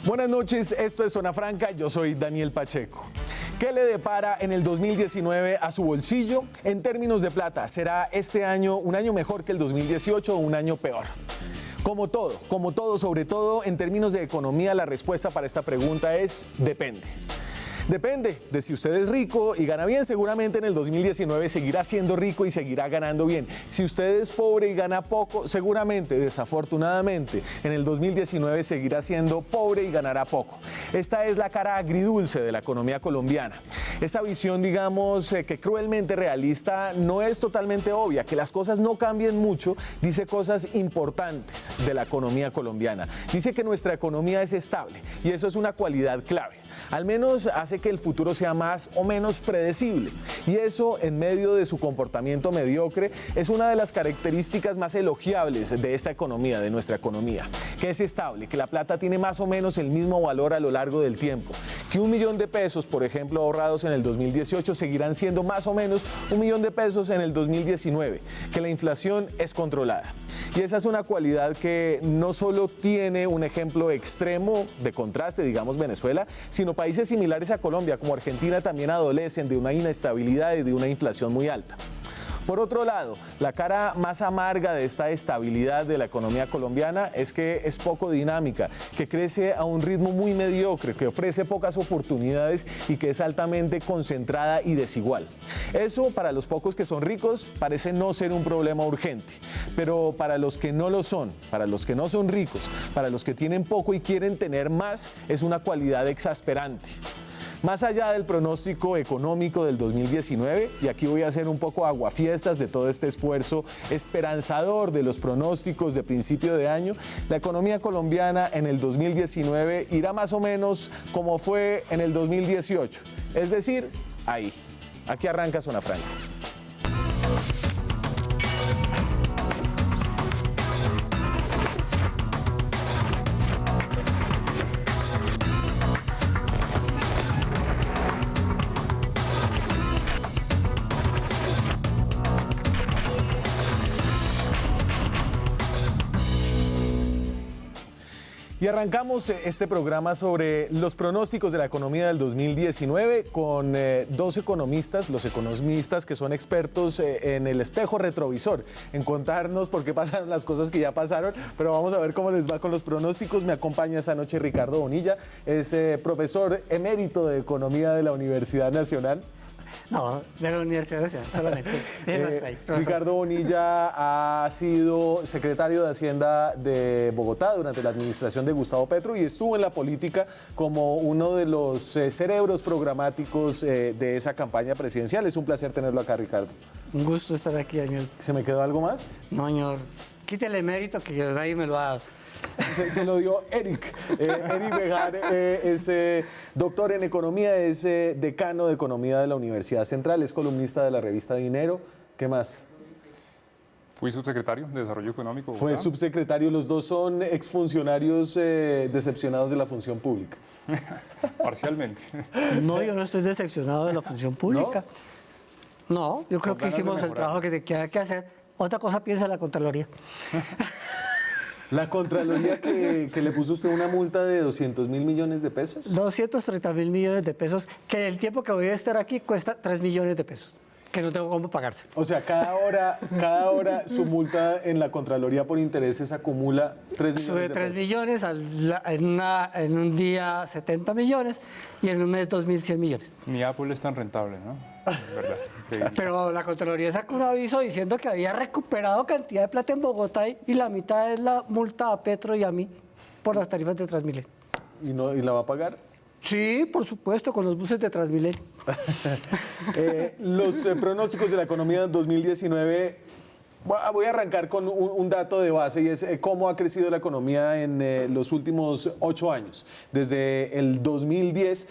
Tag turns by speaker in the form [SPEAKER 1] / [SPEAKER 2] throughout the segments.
[SPEAKER 1] Buenas noches, esto es Zona Franca, yo soy Daniel Pacheco. ¿Qué le depara en el 2019 a su bolsillo? En términos de plata, ¿será este año un año mejor que el 2018 o un año peor? Como todo, sobre todo en términos de economía, la respuesta para esta pregunta es depende. Depende de si usted es rico y gana bien, seguramente en el 2019 seguirá siendo rico y seguirá ganando bien. Si usted es pobre y gana poco, seguramente, desafortunadamente, en el 2019 seguirá siendo pobre y ganará poco. Esta es la cara agridulce de la economía colombiana. Esa visión, digamos, que cruelmente realista no es totalmente obvia. Que las cosas no cambien mucho, dice cosas importantes de la economía colombiana. Dice que nuestra economía es estable y eso es una cualidad clave. Al menos hace que el futuro sea más o menos predecible. Y eso, en medio de su comportamiento mediocre, es una de las características más elogiables de esta economía, de nuestra economía. Que es estable, que la plata tiene más o menos el mismo valor a lo largo del tiempo. Que 1 millón de pesos, por ejemplo, ahorrados en el 2018, seguirán siendo más o menos 1 millón de pesos en el 2019. Que la inflación es controlada. Y esa es una cualidad que no solo tiene un ejemplo extremo de contraste, digamos Venezuela, sino países similares a Colombia, como Argentina, también adolecen de una inestabilidad y de una inflación muy alta. Por otro lado, la cara más amarga de esta estabilidad de la economía colombiana es que es poco dinámica, que crece a un ritmo muy mediocre, que ofrece pocas oportunidades y que es altamente concentrada y desigual. Eso, para los pocos que son ricos, parece no ser un problema urgente, pero para los que no lo son, para los que no son ricos, para los que tienen poco y quieren tener más, es una cualidad exasperante. Más allá del pronóstico económico del 2019, y aquí voy a hacer un poco aguafiestas de todo este esfuerzo esperanzador de los pronósticos de principio de año, la economía colombiana en el 2019 irá más o menos como fue en el 2018, es decir, ahí. Aquí arranca Zona Franca. Y arrancamos este programa sobre los pronósticos de la economía del 2019 con dos economistas, los economistas que son expertos en el espejo retrovisor, en contarnos por qué pasaron las cosas que ya pasaron, pero vamos a ver cómo les va con los pronósticos. Me acompaña esta noche Ricardo Bonilla, es profesor emérito de Economía de la Universidad Nacional.
[SPEAKER 2] No, de la Universidad Nacional, solamente.
[SPEAKER 1] Ricardo Bonilla ha sido secretario de Hacienda de Bogotá durante la administración de Gustavo Petro y estuvo en la política como uno de los cerebros programáticos de esa campaña presidencial. Es un placer tenerlo acá, Ricardo.
[SPEAKER 2] Un gusto estar aquí, Daniel.
[SPEAKER 1] ¿Se me quedó algo más?
[SPEAKER 2] No, señor. Quítele mérito que yo nadie me lo ha dado.
[SPEAKER 1] Se lo dio Eric. Eric Bejar es doctor en economía, es decano de economía de la Universidad Central, es columnista de la revista Dinero. ¿Qué más?
[SPEAKER 3] Fui subsecretario de Desarrollo Económico.
[SPEAKER 1] Fue subsecretario, los dos son exfuncionarios decepcionados de la función pública.
[SPEAKER 3] Parcialmente.
[SPEAKER 2] No, yo no estoy decepcionado de la función pública. No, yo creo que hicimos el trabajo que hay que hacer. Otra cosa piensa la Contraloría.
[SPEAKER 1] La Contraloría que le puso usted una multa de 200.000 millones de pesos.
[SPEAKER 2] 230.000 millones de pesos, que el tiempo que voy a estar aquí cuesta 3 millones de pesos, que no tengo cómo pagarse.
[SPEAKER 1] O sea, cada hora su multa en la Contraloría por intereses acumula 3 millones
[SPEAKER 2] Sube
[SPEAKER 1] de
[SPEAKER 2] 3
[SPEAKER 1] pesos.
[SPEAKER 2] millones, en un día 70 millones y en un mes 2.100 millones.
[SPEAKER 3] Ni Apple es tan rentable, ¿no? Es verdad. Increíble.
[SPEAKER 2] Pero la Contraloría sacó un aviso diciendo que había recuperado cantidad de plata en Bogotá y la mitad es la multa a Petro y a mí por las tarifas de Transmilenio.
[SPEAKER 1] ¿Y la va a pagar?
[SPEAKER 2] Sí, por supuesto, con los buses de Transmilenio.
[SPEAKER 1] Los pronósticos de la economía del 2019, voy a arrancar con un dato de base y es cómo ha crecido la economía en los últimos 8 años. Desde el 2010,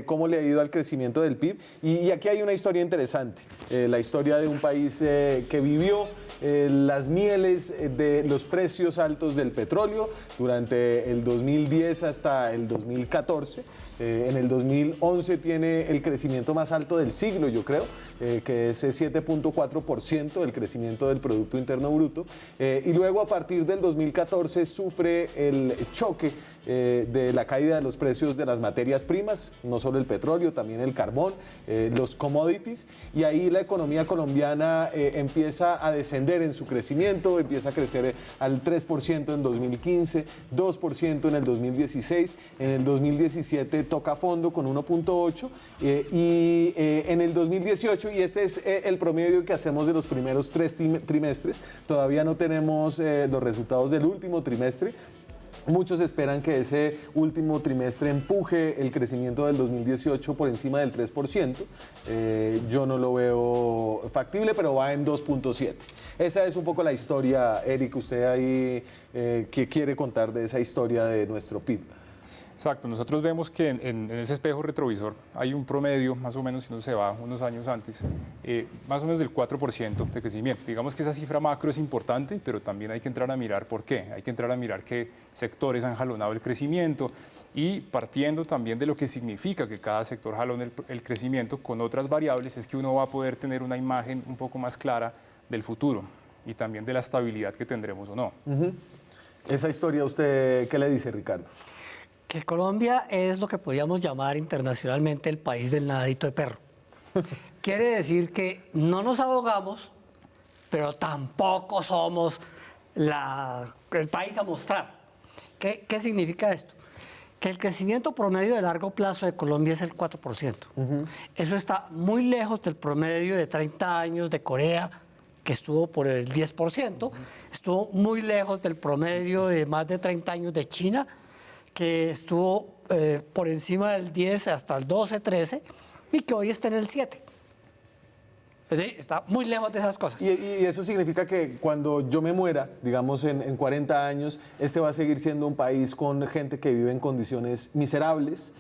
[SPEAKER 1] cómo le ha ido al crecimiento del PIB. Y aquí hay una historia interesante, la historia de un país que vivió las mieles de los precios altos del petróleo durante el 2010 hasta el 2014. En el 2011 tiene el crecimiento más alto del siglo, yo creo, que es 7.4% del crecimiento del Producto Interno Bruto, y luego a partir del 2014 sufre el choque de la caída de los precios de las materias primas, no solo el petróleo, también el carbón, los commodities, y ahí la economía colombiana empieza a descender en su crecimiento, empieza a crecer al 3% en 2015, 2% en el 2016, en el 2017 toca fondo con 1.8 y en el 2018, y este es el promedio que hacemos de los primeros 3 trimestres, todavía no tenemos los resultados del último trimestre. Muchos esperan que ese último trimestre empuje el crecimiento del 2018 por encima del 3%. Yo no lo veo factible, pero va en 2.7. Esa es un poco la historia, Eric, usted ahí, ¿qué quiere contar de esa historia de nuestro PIB?
[SPEAKER 3] Exacto, nosotros vemos que en ese espejo retrovisor hay un promedio, más o menos, si uno se va unos años antes, más o menos del 4% de crecimiento. Digamos que esa cifra macro es importante, pero también hay que entrar a mirar por qué. Hay que entrar a mirar qué sectores han jalonado el crecimiento y partiendo también de lo que significa que cada sector jalone el crecimiento con otras variables, es que uno va a poder tener una imagen un poco más clara del futuro y también de la estabilidad que tendremos o no.
[SPEAKER 1] Esa historia, ¿usted qué le dice, Ricardo?
[SPEAKER 2] Que Colombia es lo que podríamos llamar internacionalmente el país del nadadito de perro. Quiere decir que no nos ahogamos, pero tampoco somos el país a mostrar. ¿Qué significa esto? Que el crecimiento promedio de largo plazo de Colombia es el 4%. Eso está muy lejos del promedio de 30 años de Corea, que estuvo por el 10%. Estuvo muy lejos del promedio de más de 30 años de China, que estuvo por encima del 10 hasta el 12, 13, y que hoy está en el 7. Es decir, está muy lejos de esas cosas.
[SPEAKER 1] Y eso significa que cuando yo me muera, digamos en 40 años, este va a seguir siendo un país con gente que vive en condiciones miserables,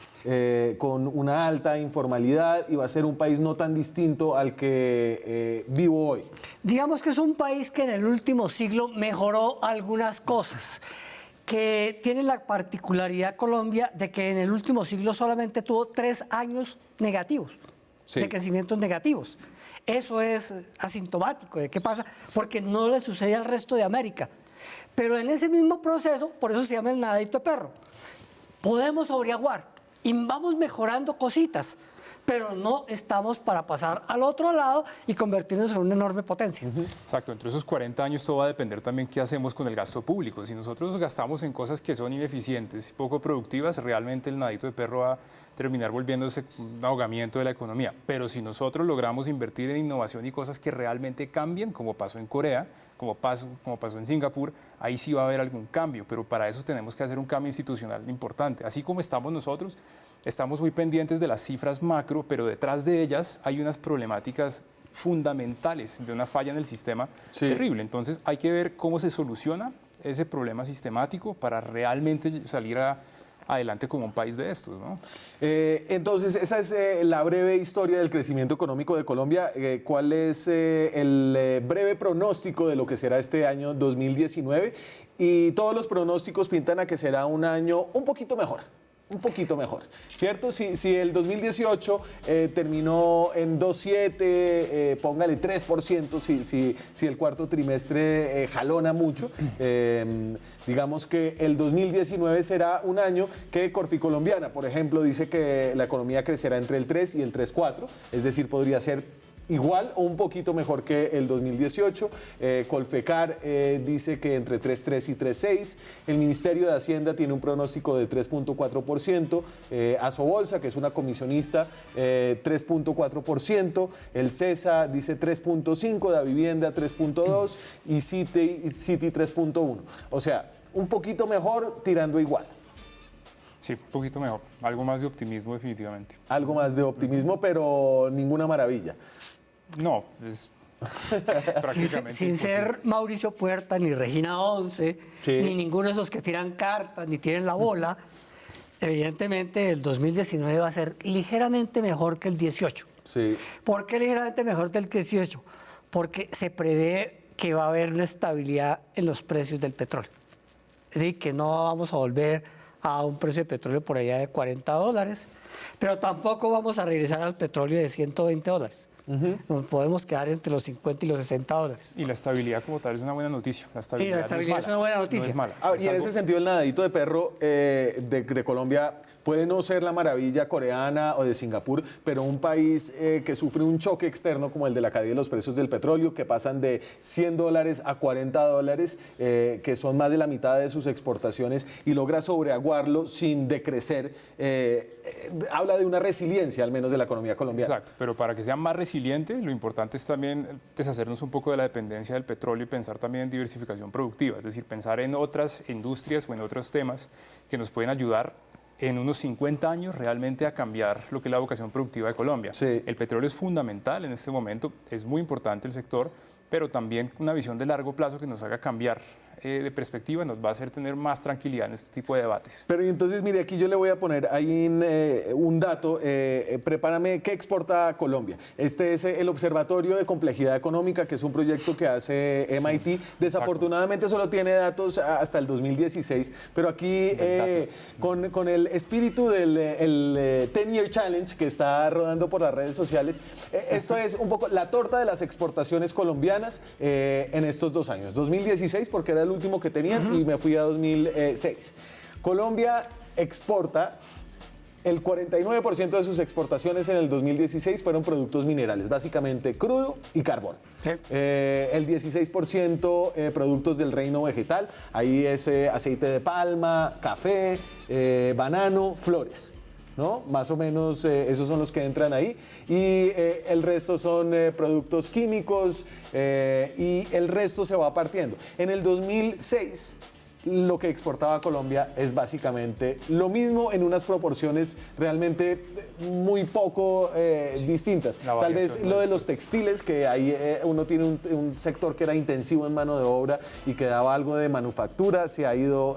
[SPEAKER 1] con una alta informalidad, y va a ser un país no tan distinto al que vivo hoy.
[SPEAKER 2] Digamos que es un país que en el último siglo mejoró algunas cosas, que tiene la particularidad Colombia de que en el último siglo solamente tuvo 3 años negativos, de crecimientos negativos. Eso es asintomático. ¿De qué pasa? Porque no le sucede al resto de América. Pero en ese mismo proceso, por eso se llama el nadadito de perro, podemos sobreaguar y vamos mejorando cositas, pero no estamos para pasar al otro lado y convertirnos en una enorme potencia.
[SPEAKER 3] Exacto, entre esos 40 años todo va a depender también qué hacemos con el gasto público. Si nosotros nos gastamos en cosas que son ineficientes y poco productivas, realmente el nadito de perro va a terminar volviéndose un ahogamiento de la economía. Pero si nosotros logramos invertir en innovación y cosas que realmente cambien, como pasó en Corea, como pasó en Singapur, ahí sí va a haber algún cambio, pero para eso tenemos que hacer un cambio institucional importante. Así como estamos nosotros, estamos muy pendientes de las cifras macro, pero detrás de ellas hay unas problemáticas fundamentales de una falla en el sistema terrible. Entonces hay que ver cómo se soluciona ese problema sistemático para realmente salir adelante como un país de estos, ¿no?
[SPEAKER 1] Entonces, esa es la breve historia del crecimiento económico de Colombia. ¿Cuál es el breve pronóstico de lo que será este año 2019? Y todos los pronósticos pintan a que será un año un poquito mejor. Un poquito mejor, ¿cierto? Si el 2018 terminó en 2,7, póngale 3%, si el cuarto trimestre jalona mucho, digamos que el 2019 será un año que Corficolombiana, por ejemplo, dice que la economía crecerá entre el 3 y el 3,4, es decir, podría ser igual o un poquito mejor que el 2018. Colfecar dice que entre 3,3 y 3,6. El Ministerio de Hacienda tiene un pronóstico de 3.4%. Asobolsa, que es una comisionista, 3.4%. El CESA dice 3.5%, la vivienda 3.2% y Citi 3.1%. O sea, un poquito mejor tirando igual.
[SPEAKER 3] Sí, un poquito mejor. Algo más de optimismo definitivamente.
[SPEAKER 1] Algo más de optimismo, pero ninguna maravilla.
[SPEAKER 3] No, es prácticamente
[SPEAKER 2] sin ser Mauricio Puerta, ni Regina Once, ni ninguno de esos que tiran cartas, ni tienen la bola, evidentemente el 2019 va a ser ligeramente mejor que el 18.
[SPEAKER 1] Sí.
[SPEAKER 2] ¿Por qué ligeramente mejor que el 18? Porque se prevé que va a haber una estabilidad en los precios del petróleo. Es decir, que no vamos a volver a un precio de petróleo por allá de $40, pero tampoco vamos a regresar al petróleo de $120. Nos podemos quedar entre los 50 y los 60 dólares.
[SPEAKER 3] Y la estabilidad como tal es una buena noticia. La estabilidad,
[SPEAKER 2] estabilidad es una buena noticia.
[SPEAKER 3] No es mala.
[SPEAKER 1] Ah,
[SPEAKER 3] Es
[SPEAKER 1] y en
[SPEAKER 3] algo-
[SPEAKER 1] ese sentido, el nadadito de perro de Colombia puede no ser la maravilla coreana o de Singapur, pero un país que sufre un choque externo como el de la caída de los precios del petróleo, que pasan de 100 dólares a 40 dólares, que son más de la mitad de sus exportaciones, y logra sobreaguarlo sin decrecer, habla de una resiliencia, al menos de la economía colombiana.
[SPEAKER 3] Exacto, pero para que sea más resiliente, lo importante es también deshacernos un poco de la dependencia del petróleo y pensar también en diversificación productiva, es decir, pensar en otras industrias o en otros temas que nos pueden ayudar en unos 50 años realmente a cambiar lo que es la vocación productiva de Colombia.
[SPEAKER 1] Sí.
[SPEAKER 3] El petróleo es fundamental en este momento, es muy importante el sector, pero también una visión de largo plazo que nos haga cambiar de perspectiva nos va a hacer tener más tranquilidad en este tipo de debates.
[SPEAKER 1] Pero y entonces, mire, aquí yo le voy a poner ahí un dato, prepárame, ¿qué exporta Colombia? Este es el Observatorio de Complejidad Económica, que es un proyecto que hace MIT. Desafortunadamente solo tiene datos hasta el 2016, pero aquí con el espíritu del 10-Year Challenge que está rodando por las redes sociales, esto es un poco la torta de las exportaciones colombianas en estos 2 años. 2016, porque era el último que tenían, y me fui a 2006. Colombia exporta, el 49% de sus exportaciones en el 2016 fueron productos minerales, básicamente crudo y carbón.
[SPEAKER 2] Sí.
[SPEAKER 1] El 16% productos del reino vegetal, ahí es aceite de palma, café, banano, flores, ¿no? Más o menos esos son los que entran ahí. Y el resto son productos químicos y el resto se va partiendo. En el 2006 lo que exportaba Colombia es básicamente lo mismo en unas proporciones realmente muy poco distintas.
[SPEAKER 3] La
[SPEAKER 1] Tal
[SPEAKER 3] variación
[SPEAKER 1] vez lo de los textiles, que ahí uno tiene un sector que era intensivo en mano de obra y que daba algo de manufactura, se ha ido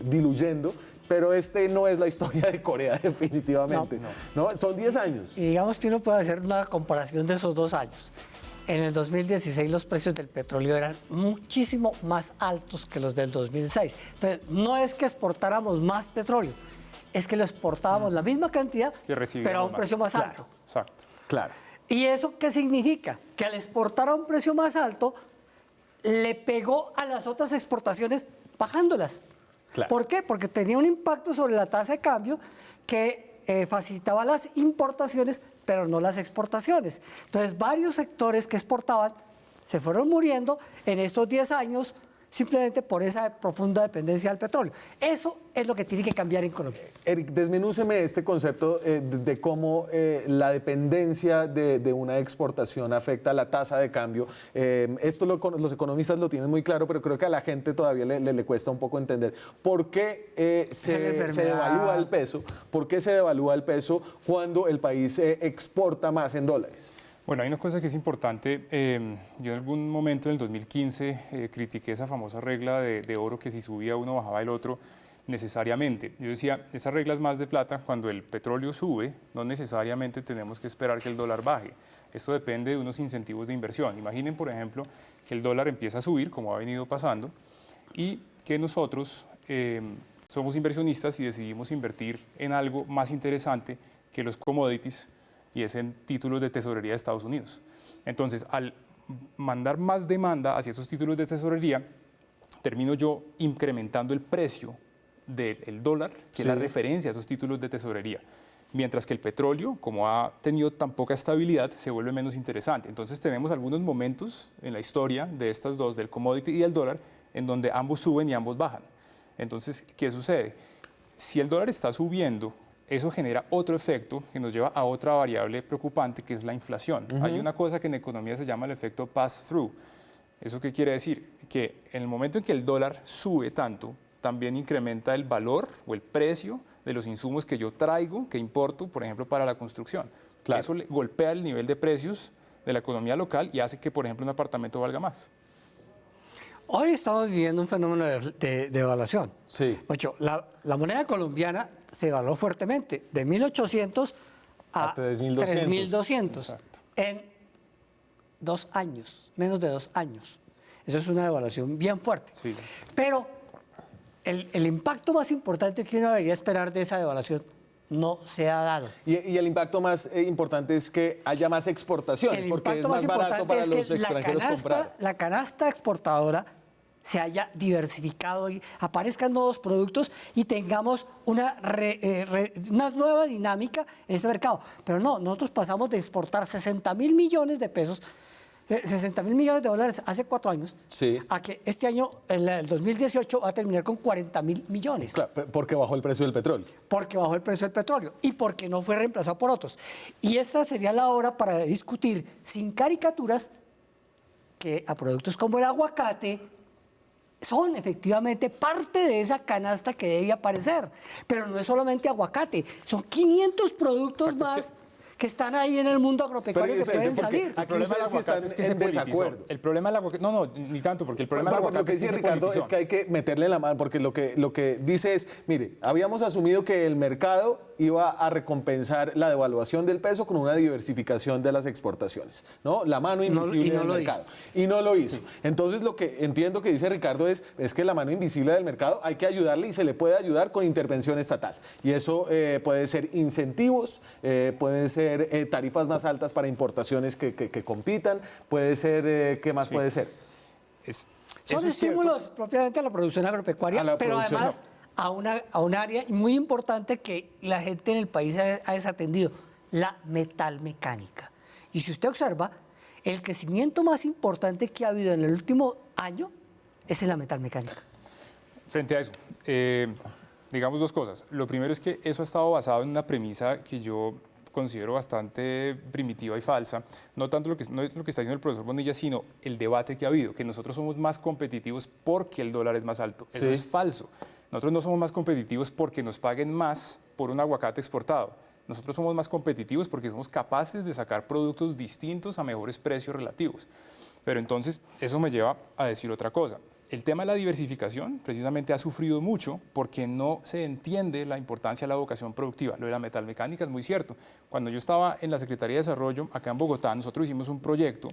[SPEAKER 1] diluyendo. Pero este no es la historia de Corea, definitivamente. No. Son 10 años.
[SPEAKER 2] Y digamos que uno puede hacer una comparación de esos 2 años. En el 2016 los precios del petróleo eran muchísimo más altos que los del 2006. Entonces, no es que exportáramos más petróleo, es que lo exportábamos la misma cantidad,
[SPEAKER 3] Que recibíamos
[SPEAKER 2] pero a un
[SPEAKER 3] más.
[SPEAKER 2] precio más
[SPEAKER 1] Claro.
[SPEAKER 2] alto.
[SPEAKER 3] Exacto.
[SPEAKER 1] Claro.
[SPEAKER 2] ¿Y eso qué significa? Que al exportar a un precio más alto, le pegó a las otras exportaciones bajándolas.
[SPEAKER 1] Claro.
[SPEAKER 2] ¿Por qué? Porque tenía un impacto sobre la tasa de cambio que facilitaba las importaciones, pero no las exportaciones. Entonces, varios sectores que exportaban se fueron muriendo en estos 10 años simplemente por esa profunda dependencia del petróleo. Eso es lo que tiene que cambiar en Colombia.
[SPEAKER 1] Eric, desmenúceme este concepto de cómo la dependencia de una exportación afecta la tasa de cambio. Esto los economistas lo tienen muy claro, pero creo que a la gente todavía le cuesta un poco entender. ¿Por qué se devalúa el peso? ¿Por qué se devalúa el peso cuando el país exporta más en dólares?
[SPEAKER 3] Bueno, hay una cosa que es importante. Yo en algún momento en el 2015 critiqué esa famosa regla de oro que si subía uno bajaba el otro necesariamente. Yo decía, esa regla es más de plata. Cuando el petróleo sube, no necesariamente tenemos que esperar que el dólar baje. Esto depende de unos incentivos de inversión. Imaginen, por ejemplo, que el dólar empieza a subir, como ha venido pasando, y que nosotros somos inversionistas y decidimos invertir en algo más interesante que los commodities, y es en títulos de tesorería de Estados Unidos. Entonces, al mandar más demanda hacia esos títulos de tesorería, termino yo incrementando el precio del dólar, que es la referencia a esos títulos de tesorería. Mientras que el petróleo, como ha tenido tan poca estabilidad, se vuelve menos interesante. Entonces tenemos algunos momentos en la historia de estas dos, del commodity y del dólar, en donde ambos suben y ambos bajan. Entonces, ¿qué sucede? Si el dólar está subiendo, eso genera otro efecto que nos lleva a otra variable preocupante, que es la inflación. Hay una cosa que en economía se llama el efecto pass-through. ¿Eso qué quiere decir? Que en el momento en que el dólar sube tanto, también incrementa el valor o el precio de los insumos que yo traigo, que importo, por ejemplo, para la construcción.
[SPEAKER 1] Claro.
[SPEAKER 3] Eso golpea el nivel de precios de la economía local y hace que, por ejemplo, un apartamento valga más.
[SPEAKER 2] Hoy estamos viviendo un fenómeno de devaluación.
[SPEAKER 1] Sí.
[SPEAKER 2] Ocho, la moneda colombiana se devaluó fuertemente, de 1.800 a 3.200
[SPEAKER 3] Exacto.
[SPEAKER 2] en 2 años, menos de 2 años. Eso es una devaluación bien fuerte.
[SPEAKER 3] Sí.
[SPEAKER 2] Pero el impacto más importante que uno debería esperar de esa devaluación no se ha dado.
[SPEAKER 1] Y el impacto más importante es que haya más exportaciones, porque es más barato para los extranjeros comprar.
[SPEAKER 2] La canasta exportadora se haya diversificado y aparezcan nuevos productos y tengamos una nueva dinámica en este mercado. Pero no, nosotros pasamos de exportar 60.000 millones de pesos, 60.000 millones de dólares hace 4 años,
[SPEAKER 1] sí,
[SPEAKER 2] a que este año, el 2018, va a terminar con 40.000 millones.
[SPEAKER 1] Claro, porque bajó el precio del petróleo.
[SPEAKER 2] Porque bajó el precio del petróleo y porque no fue reemplazado por otros. Y esta sería la hora para discutir, sin caricaturas, que a productos como el aguacate son efectivamente parte de esa canasta que debe aparecer. Pero no es solamente aguacate, son 500 productos
[SPEAKER 3] Exacto,
[SPEAKER 2] más que están ahí en el mundo agropecuario que pueden salir.
[SPEAKER 3] El problema del aguacate es que se politizó. El problema del aguacate, no, ni tanto, porque el problema del aguacate
[SPEAKER 1] lo que dice Ricardo es que hay que meterle la mano, porque lo que dice es, mire, habíamos asumido que el mercado iba a recompensar la devaluación del peso con una diversificación de las exportaciones, ¿no? La mano invisible del mercado. Y no lo hizo. Sí. Entonces, lo que entiendo que dice Ricardo es que la mano invisible del mercado hay que ayudarle y se le puede ayudar con intervención estatal. Y eso puede ser incentivos, pueden ser tarifas más altas para importaciones que compitan, puede ser, ¿qué más puede ser?
[SPEAKER 2] Son estímulos propiamente a la producción agropecuaria, pero además a un área muy importante que la gente en el país ha desatendido, la metalmecánica. Y si usted observa, el crecimiento más importante que ha habido en el último año es en la metalmecánica.
[SPEAKER 3] Frente a eso, digamos 2 cosas. Lo primero es que eso ha estado basado en una premisa que yo considero bastante primitiva y falsa, no tanto no es lo que está diciendo el profesor Bonilla, sino el debate que ha habido, que nosotros somos más competitivos porque el dólar es más alto. Eso es falso. Nosotros no somos más competitivos porque nos paguen más por un aguacate exportado. Nosotros somos más competitivos porque somos capaces de sacar productos distintos a mejores precios relativos. Pero entonces eso me lleva a decir otra cosa. El tema de la diversificación precisamente ha sufrido mucho porque no se entiende la importancia de la vocación productiva. Lo de la metalmecánica es muy cierto. Cuando yo estaba en la Secretaría de Desarrollo, acá en Bogotá, nosotros hicimos un proyecto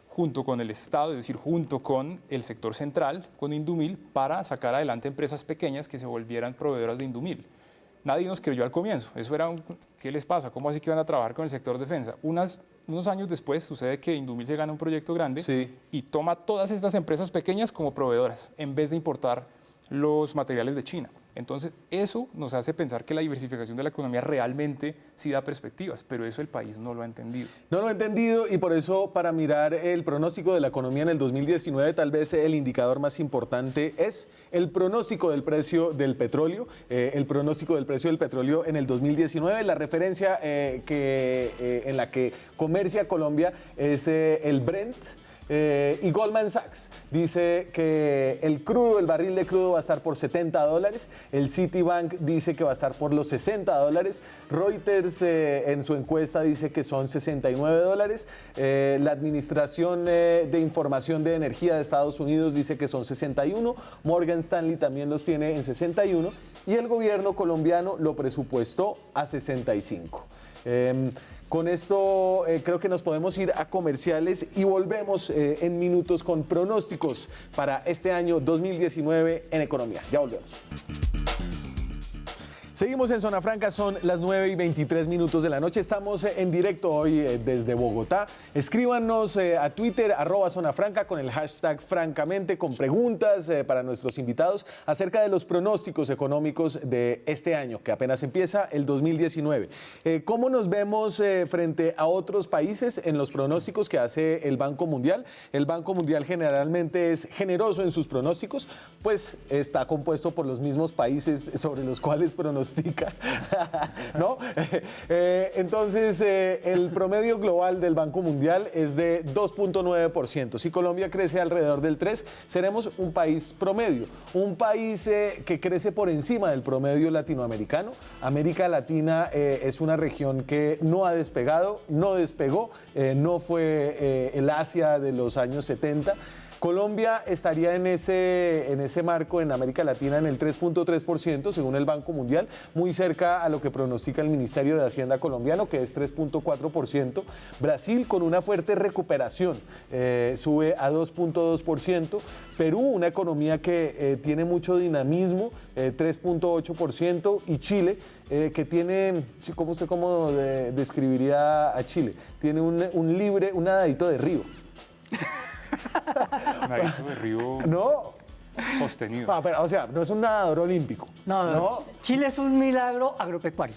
[SPEAKER 3] junto con el Estado, es decir, junto con el sector central, con Indumil, para sacar adelante empresas pequeñas que se volvieran proveedoras de Indumil. Nadie nos creyó al comienzo. Eso era ¿qué les pasa? ¿Cómo así que van a trabajar con el sector defensa? Unos años después sucede que Indumil se gana un proyecto grande y toma todas estas empresas pequeñas como proveedoras en vez de importar los materiales de China. Entonces, eso nos hace pensar que la diversificación de la economía realmente sí da perspectivas, pero eso el país no lo ha entendido.
[SPEAKER 1] No lo ha entendido y por eso para mirar el pronóstico de la economía en el 2019, tal vez el indicador más importante es el pronóstico del precio del petróleo. El pronóstico del precio del petróleo en el 2019, la referencia en la que comercia Colombia es el Brent. Y Goldman Sachs dice que el barril de crudo va a estar por $70, el Citibank dice que va a estar por los $60, Reuters en su encuesta dice que son $69, la Administración de Información de Energía de Estados Unidos dice que son 61, Morgan Stanley también los tiene en 61 y el gobierno colombiano lo presupuestó a 65. Con esto creo que nos podemos ir a comerciales y volvemos en minutos con pronósticos para este año 2019 en economía. Ya volvemos. Seguimos en Zona Franca, son las 9:23 de la noche. Estamos en directo hoy desde Bogotá. Escríbanos a Twitter, @ZonaFranca, con el hashtag Francamente, con preguntas para nuestros invitados acerca de los pronósticos económicos de este año, que apenas empieza el 2019. ¿Cómo nos vemos frente a otros países en los pronósticos que hace el Banco Mundial? El Banco Mundial generalmente es generoso en sus pronósticos, pues está compuesto por los mismos países sobre los cuales pronostica, ¿no? Entonces, el promedio global del Banco Mundial es de 2.9%. Si Colombia crece alrededor del 3%, seremos un país promedio, un país que crece por encima del promedio latinoamericano. América Latina es una región que no ha despegado, no despegó, no fue el Asia de los años 70. Colombia estaría en ese marco en América Latina en el 3.3%, según el Banco Mundial, muy cerca a lo que pronostica el Ministerio de Hacienda colombiano, que es 3.4%. Brasil con una fuerte recuperación, sube a 2.2%. Perú, una economía que tiene mucho dinamismo, 3.8%. Y Chile, que tiene, ¿cómo describiría a Chile? Tiene un nadadito de río.
[SPEAKER 3] Un nadadito de río
[SPEAKER 1] No.
[SPEAKER 3] sostenido.
[SPEAKER 1] No, pero, o sea, no es un nadador olímpico.
[SPEAKER 2] No. Chile es un milagro agropecuario.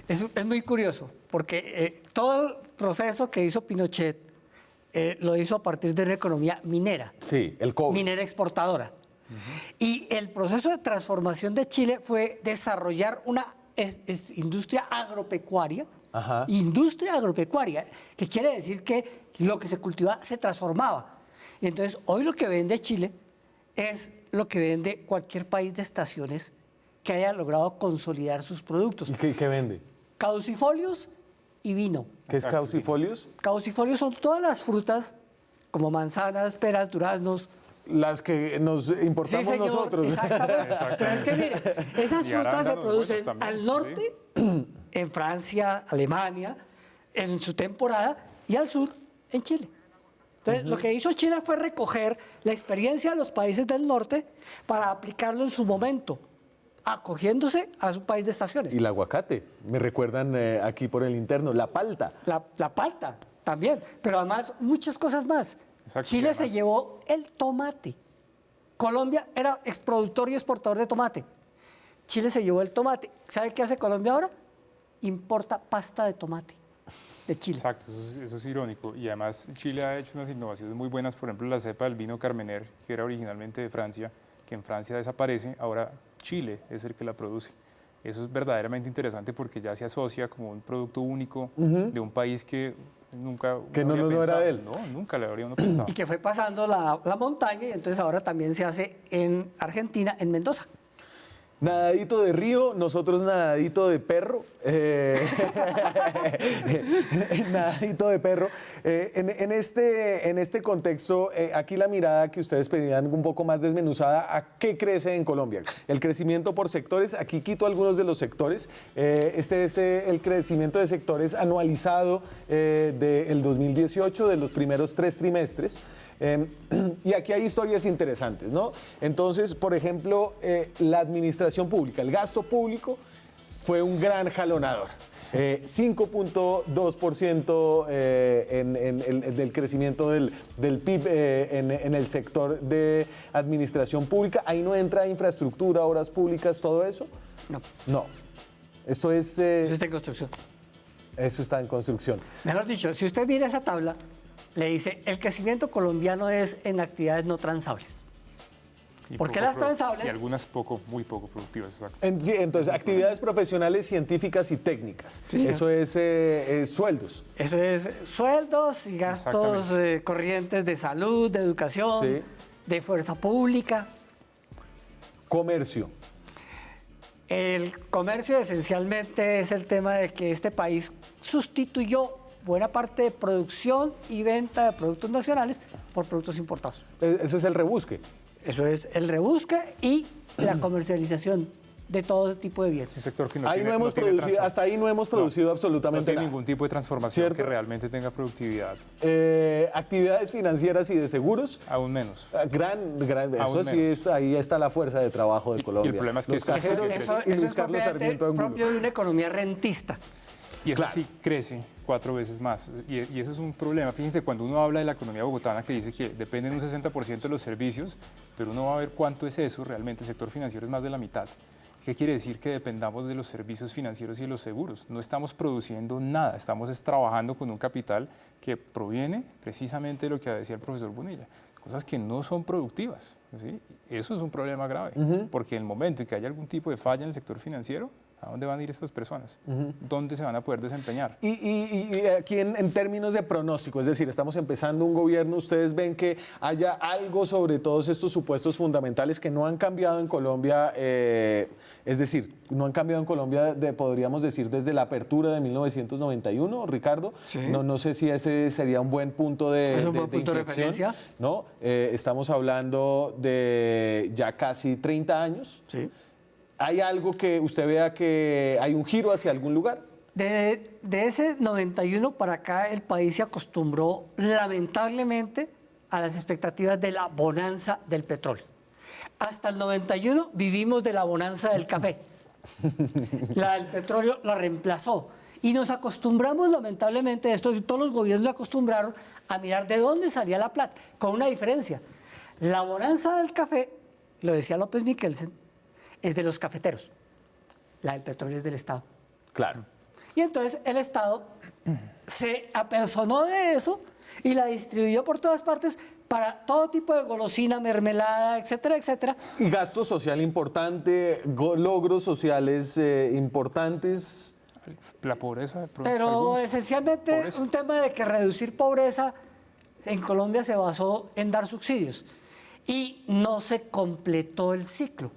[SPEAKER 2] Es muy curioso, porque todo el proceso que hizo Pinochet lo hizo a partir de una economía minera.
[SPEAKER 1] Sí, el cobre.
[SPEAKER 2] Minera exportadora. Y el proceso de transformación de Chile fue desarrollar una industria agropecuaria.
[SPEAKER 1] Ajá.
[SPEAKER 2] Industria agropecuaria, que quiere decir que lo que se cultivaba se transformaba. Y entonces, hoy lo que vende Chile es lo que vende cualquier país de estaciones que haya logrado consolidar sus productos.
[SPEAKER 1] ¿Y qué vende?
[SPEAKER 2] Caducifolios y vino.
[SPEAKER 1] ¿Qué es caducifolios?
[SPEAKER 2] Caducifolios son todas las frutas, como manzanas, peras, duraznos.
[SPEAKER 1] Las que nos importamos
[SPEAKER 2] Sí, señor,
[SPEAKER 1] nosotros.
[SPEAKER 2] exactamente. Pero es que mire, esas
[SPEAKER 3] Y
[SPEAKER 2] frutas se
[SPEAKER 3] arándanos
[SPEAKER 2] producen
[SPEAKER 3] buenos también,
[SPEAKER 2] al norte, en Francia, Alemania, en su temporada, y al sur, en Chile. Entonces, lo que hizo Chile fue recoger la experiencia de los países del norte para aplicarlo en su momento, acogiéndose a su país de estaciones.
[SPEAKER 1] Y el aguacate, me recuerdan aquí por el interno, la palta.
[SPEAKER 2] La palta también, pero además muchas cosas más.
[SPEAKER 3] Exacto,
[SPEAKER 2] Chile
[SPEAKER 3] y además-
[SPEAKER 2] se llevó el tomate. Colombia era exproductor y exportador de tomate. Chile se llevó el tomate. ¿Sabe qué hace Colombia ahora? Importa pasta de tomate de Chile.
[SPEAKER 3] Exacto, eso es irónico. Y además Chile ha hecho unas innovaciones muy buenas, por ejemplo, la cepa del vino Carmener, que era originalmente de Francia, que en Francia desaparece, ahora Chile es el que la produce. Eso es verdaderamente interesante porque ya se asocia como un producto único de un país que nunca
[SPEAKER 1] Que
[SPEAKER 3] uno
[SPEAKER 1] no
[SPEAKER 3] habría
[SPEAKER 1] era
[SPEAKER 3] pensado.
[SPEAKER 1] de él.
[SPEAKER 3] No, nunca le habría uno pensado.
[SPEAKER 2] Y que fue pasando la montaña y entonces ahora también se hace en Argentina, en Mendoza.
[SPEAKER 1] Nadadito de río, nosotros nadadito de perro. Nadadito de perro. En este contexto, aquí la mirada que ustedes pedían un poco más desmenuzada, ¿a qué crece en Colombia? El crecimiento por sectores, aquí quito algunos de los sectores. Este es el crecimiento de sectores anualizado del 2018, de los primeros 3 trimestres. Y aquí hay historias interesantes, ¿no? Entonces, por ejemplo, la administración pública, el gasto público fue un gran jalonador. 5.2% del crecimiento del PIB en el sector de administración pública. Ahí no entra infraestructura, obras públicas, todo eso.
[SPEAKER 2] No,
[SPEAKER 1] No. Esto es...
[SPEAKER 2] eso está en construcción.
[SPEAKER 1] eso está en construcción.
[SPEAKER 2] Mejor dicho, si usted mira esa tabla, le dice, el crecimiento colombiano es en actividades no transables.
[SPEAKER 3] Y
[SPEAKER 2] ¿Por qué
[SPEAKER 3] poco
[SPEAKER 2] las transables?
[SPEAKER 3] Y algunas muy poco productivas, exacto.
[SPEAKER 1] Sí, entonces, actividades profesionales, científicas y técnicas.
[SPEAKER 2] Sí,
[SPEAKER 1] Eso es sueldos.
[SPEAKER 2] Eso es sueldos y gastos
[SPEAKER 3] Exactamente.
[SPEAKER 2] corrientes de salud, de educación,
[SPEAKER 1] Sí.
[SPEAKER 2] de fuerza pública.
[SPEAKER 1] Comercio.
[SPEAKER 2] El comercio esencialmente es el tema de que este país sustituyó buena parte de producción y venta de productos nacionales por productos importados.
[SPEAKER 1] Eso es el rebusque.
[SPEAKER 2] Eso es el rebusque y la comercialización de todo tipo de bienes.
[SPEAKER 3] Un sector que no
[SPEAKER 1] Ahí
[SPEAKER 3] tiene,
[SPEAKER 1] no hemos
[SPEAKER 3] tiene
[SPEAKER 1] producido,
[SPEAKER 3] transfor-
[SPEAKER 1] hasta ahí no hemos producido
[SPEAKER 3] no
[SPEAKER 1] absolutamente
[SPEAKER 3] tiene
[SPEAKER 1] nada.
[SPEAKER 3] ningún tipo de transformación
[SPEAKER 1] ¿Cierto?
[SPEAKER 3] que realmente tenga productividad,
[SPEAKER 1] Actividades financieras y de seguros.
[SPEAKER 3] aún menos.
[SPEAKER 1] Gran, eso
[SPEAKER 3] Aún
[SPEAKER 1] sí,
[SPEAKER 3] menos.
[SPEAKER 1] ahí está la fuerza de trabajo de Colombia.
[SPEAKER 3] el problema es que
[SPEAKER 1] los
[SPEAKER 3] esto es-
[SPEAKER 1] cajeros
[SPEAKER 3] eso-
[SPEAKER 1] y Luis
[SPEAKER 2] es
[SPEAKER 1] Carlos
[SPEAKER 2] propiamente
[SPEAKER 1] Sarmiento Angulo.
[SPEAKER 2] propio de una economía rentista.
[SPEAKER 3] Y eso
[SPEAKER 1] Claro.
[SPEAKER 3] sí crece 4 veces más. Y eso es un problema. Fíjense, cuando uno habla de la economía bogotana, que dice que depende de un 60% de los servicios, pero uno va a ver cuánto es eso realmente. El sector financiero es más de la mitad. ¿Qué quiere decir? Que dependamos de los servicios financieros y de los seguros. No estamos produciendo nada, estamos trabajando con un capital que proviene precisamente de lo que decía el profesor Bonilla, cosas que no son productivas. ¿Sí? Eso es un problema grave, porque en el momento en que haya algún tipo de falla en el sector financiero, ¿A dónde van a ir estas personas? ¿Dónde se van a poder desempeñar?
[SPEAKER 1] Y aquí en términos de pronóstico, es decir, estamos empezando un gobierno, ¿ustedes ven que haya algo sobre todos estos supuestos fundamentales que no han cambiado en Colombia? Es decir, no han cambiado en Colombia, podríamos decir, desde la apertura de 1991, Ricardo.
[SPEAKER 2] Sí.
[SPEAKER 1] No sé si ese sería un buen punto de,
[SPEAKER 2] ¿Es un buen punto de
[SPEAKER 1] inflexión,
[SPEAKER 2] referencia?
[SPEAKER 1] ¿no? Estamos hablando de ya casi 30 años.
[SPEAKER 2] Sí.
[SPEAKER 1] ¿Hay algo que usted vea que hay un giro hacia algún lugar?
[SPEAKER 2] De ese 91 para acá, el país se acostumbró lamentablemente a las expectativas de la bonanza del petróleo. Hasta el 91 vivimos de la bonanza del café. La del petróleo la reemplazó. Y nos acostumbramos lamentablemente a esto, y todos los gobiernos se acostumbraron a mirar de dónde salía la plata, con una diferencia. La bonanza del café, lo decía López Michelsen, es de los cafeteros. La del petróleo es del Estado.
[SPEAKER 1] Claro.
[SPEAKER 2] Y entonces el Estado se apersonó de eso y la distribuyó por todas partes para todo tipo de golosina, mermelada, etcétera, etcétera.
[SPEAKER 1] Y gasto social importante, logros sociales importantes.
[SPEAKER 3] La pobreza, de pronto,
[SPEAKER 2] Pero
[SPEAKER 3] algunos.
[SPEAKER 2] esencialmente
[SPEAKER 3] Pobreza.
[SPEAKER 2] un tema de que reducir pobreza en Colombia se basó en dar subsidios y no se completó el ciclo.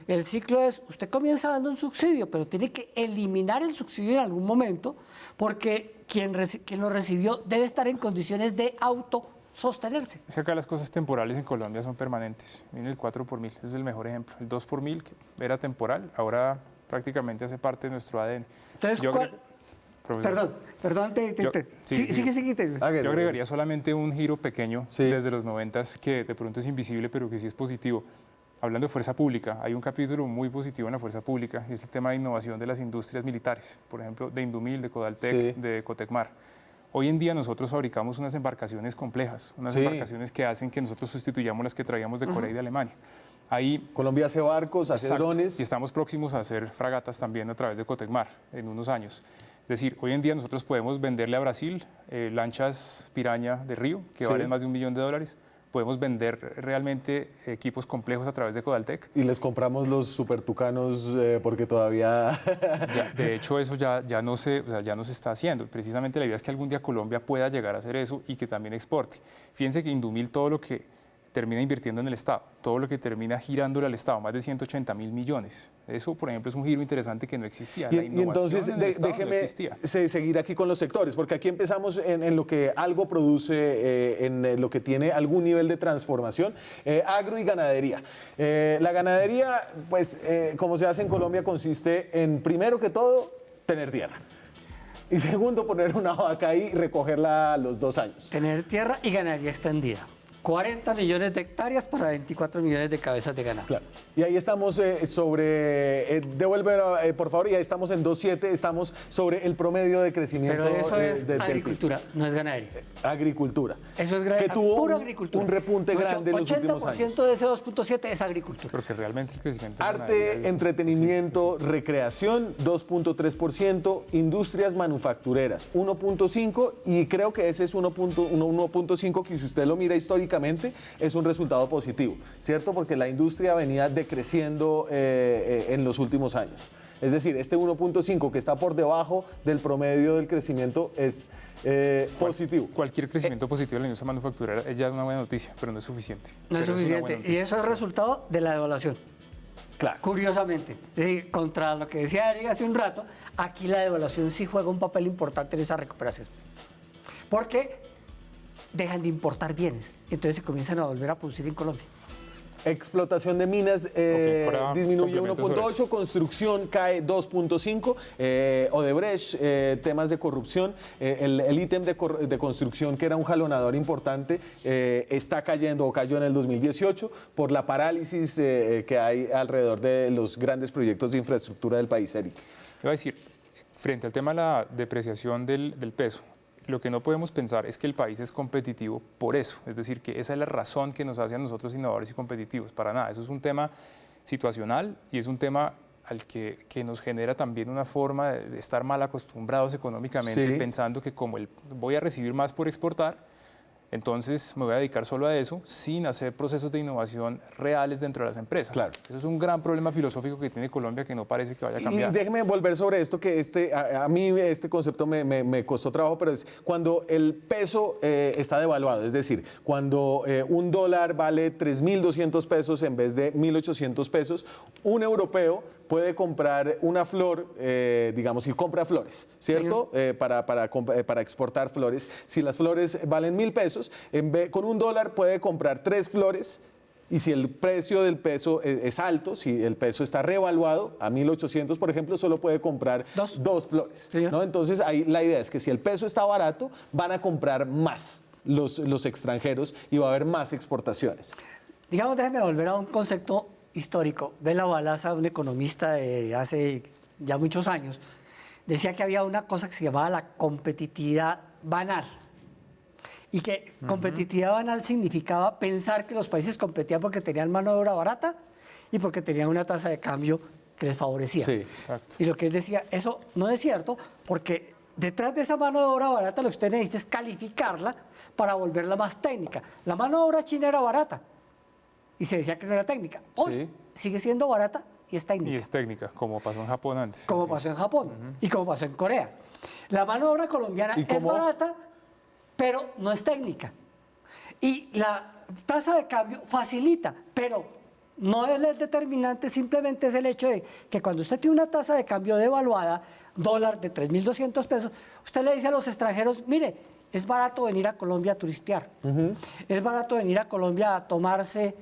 [SPEAKER 2] El ciclo es, usted comienza dando un subsidio, pero tiene que eliminar el subsidio en algún momento porque quien lo recibió debe estar en condiciones de autosostenerse.
[SPEAKER 3] Es que acá las cosas temporales en Colombia son permanentes. Miren el 4 por 1000, ese es el mejor ejemplo. El 2 por 1000, que era temporal, ahora prácticamente hace parte de nuestro ADN.
[SPEAKER 2] Entonces,
[SPEAKER 3] Yo
[SPEAKER 2] ¿cuál?
[SPEAKER 3] agrego- profesor,
[SPEAKER 2] Perdón, sigue.
[SPEAKER 3] Yo agregaría solamente un giro pequeño
[SPEAKER 1] Sí.
[SPEAKER 3] desde los 90 que de pronto es invisible, pero que sí es positivo. Hablando de fuerza pública, hay un capítulo muy positivo en la fuerza pública, y es el tema de innovación de las industrias militares, por ejemplo, de Indumil, de Codaltec,
[SPEAKER 1] Sí.
[SPEAKER 3] de Cotecmar. Hoy en día nosotros fabricamos unas embarcaciones complejas, unas
[SPEAKER 1] Sí.
[SPEAKER 3] embarcaciones que hacen que nosotros sustituyamos las que traíamos de Corea y de Alemania. Ahí
[SPEAKER 1] Colombia hace barcos, hace
[SPEAKER 3] Exacto.
[SPEAKER 1] drones.
[SPEAKER 3] Y estamos próximos a hacer fragatas también a través de Cotecmar en unos años. Es decir, hoy en día nosotros podemos venderle a Brasil lanchas piraña de río que
[SPEAKER 1] Sí.
[SPEAKER 3] valen más de $1 millón. Podemos vender realmente equipos complejos a través de Codaltec.
[SPEAKER 1] Y les compramos los supertucanos porque todavía...
[SPEAKER 3] De hecho, eso ya no se está haciendo. Precisamente la idea es que algún día Colombia pueda llegar a hacer eso y que también exporte. Fíjense que Indumil todo lo que termina invirtiendo en el Estado, todo lo que termina girándole al Estado, más de 180.000 millones. Eso, por ejemplo, es un giro interesante que no existía. La
[SPEAKER 1] Y
[SPEAKER 3] innovación
[SPEAKER 1] entonces
[SPEAKER 3] en el Estado no
[SPEAKER 1] déjeme
[SPEAKER 3] existía.
[SPEAKER 1] seguir aquí con los sectores, porque aquí empezamos en lo que algo produce, en lo que tiene algún nivel de transformación, agro y ganadería. La ganadería, pues, como se hace en Colombia, consiste en, primero que todo, tener tierra. Y segundo, poner una vaca ahí y recogerla a los 2 años.
[SPEAKER 2] Tener tierra y ganadería extendida. 40 millones de hectáreas para 24 millones de cabezas de ganado.
[SPEAKER 1] Claro. Y ahí estamos devuelve por favor, y ahí estamos en 2.7, estamos sobre el promedio de crecimiento
[SPEAKER 2] Pero eso es
[SPEAKER 1] del PIB.
[SPEAKER 2] agricultura, no es ganadería.
[SPEAKER 1] Agricultura.
[SPEAKER 2] Eso es
[SPEAKER 1] que tuvo
[SPEAKER 2] pura
[SPEAKER 1] un,
[SPEAKER 2] agricultura.
[SPEAKER 1] un repunte grande en los últimos años.
[SPEAKER 2] 80% de ese 2.7 es agricultura.
[SPEAKER 3] Porque realmente el crecimiento de la ganadería
[SPEAKER 1] Arte,
[SPEAKER 3] es-
[SPEAKER 1] entretenimiento, recreación, 2.3%, industrias manufactureras, 1.5%, y creo que ese es 1.5%, que si usted lo mira históricamente, es un resultado positivo, ¿cierto? Porque la industria venía decreciendo en los últimos años. Es decir, este 1.5 que está por debajo del promedio del crecimiento es positivo.
[SPEAKER 3] Cualquier crecimiento positivo de la industria manufacturera es ya una buena noticia, pero no es suficiente.
[SPEAKER 2] No es
[SPEAKER 3] Pero una
[SPEAKER 2] suficiente.
[SPEAKER 3] buena
[SPEAKER 2] Y
[SPEAKER 3] noticia.
[SPEAKER 2] eso es resultado de la devaluación.
[SPEAKER 1] Claro.
[SPEAKER 2] Curiosamente, es decir, contra lo que decía Eric hace un rato, aquí la devaluación sí juega un papel importante en esa recuperación. Porque dejan de importar bienes, entonces se comienzan a volver a producir en Colombia.
[SPEAKER 1] Explotación de minas
[SPEAKER 3] ahora
[SPEAKER 1] disminuye
[SPEAKER 3] complemento sobre
[SPEAKER 1] 1.8, construcción cae 2.5, Odebrecht, temas de corrupción, el ítem de construcción que era un jalonador importante está cayendo o cayó en el 2018 por la parálisis que hay alrededor de los grandes proyectos de infraestructura del país, Eric.
[SPEAKER 3] Iba a decir, frente al tema de la depreciación del peso, lo que no podemos pensar es que el país es competitivo por eso, es decir, que esa es la razón que nos hace a nosotros innovadores y competitivos, para nada, eso es un tema situacional y es un tema al que nos genera también una forma de estar mal acostumbrados económicamente,
[SPEAKER 1] Sí.
[SPEAKER 3] pensando que como voy a recibir más por exportar, entonces me voy a dedicar solo a eso sin hacer procesos de innovación reales dentro de las empresas.
[SPEAKER 1] Claro.
[SPEAKER 3] Eso es un gran problema filosófico que tiene Colombia que no parece que vaya a cambiar.
[SPEAKER 1] Y déjeme volver sobre esto, que a mí este concepto me costó trabajo, pero es cuando el peso está devaluado, es decir, cuando un dólar vale 3.200 pesos en vez de 1.800 pesos, un europeo puede comprar una flor, digamos, y compra flores, ¿cierto? Para exportar flores. Si las flores valen 1.000 pesos, con un dólar puede comprar 3 flores. Y si el precio del peso es alto, si el peso está revaluado a 1.800, por ejemplo, solo puede comprar 2 flores.
[SPEAKER 2] Sí,
[SPEAKER 1] ¿no? Entonces, ahí la idea es que si el peso está barato, van a comprar más los extranjeros y va a haber más exportaciones.
[SPEAKER 2] Digamos, déjeme volver a un concepto histórico. Bela Balaza, un economista de hace ya muchos años, decía que había una cosa que se llamaba la competitividad banal. Y que competitividad banal significaba pensar que los países competían porque tenían mano de obra barata y porque tenían una tasa de cambio que les favorecía.
[SPEAKER 1] Sí,
[SPEAKER 3] exacto.
[SPEAKER 2] Y lo que él decía, eso no es cierto, porque detrás de esa mano de obra barata lo que usted necesita es calificarla para volverla más técnica. La mano de obra china era barata y se decía que no era técnica. Hoy sigue siendo barata y es técnica.
[SPEAKER 3] Y es técnica, como pasó en Japón antes.
[SPEAKER 2] Como pasó en Japón y como pasó en Corea. La mano de obra colombiana es barata, pero no es técnica. Y la tasa de cambio facilita, pero no es el determinante, simplemente es el hecho de que cuando usted tiene una tasa de cambio devaluada, dólar de 3.200 pesos, usted le dice a los extranjeros, mire, es barato venir a Colombia a turistear, es barato venir a Colombia a tomarse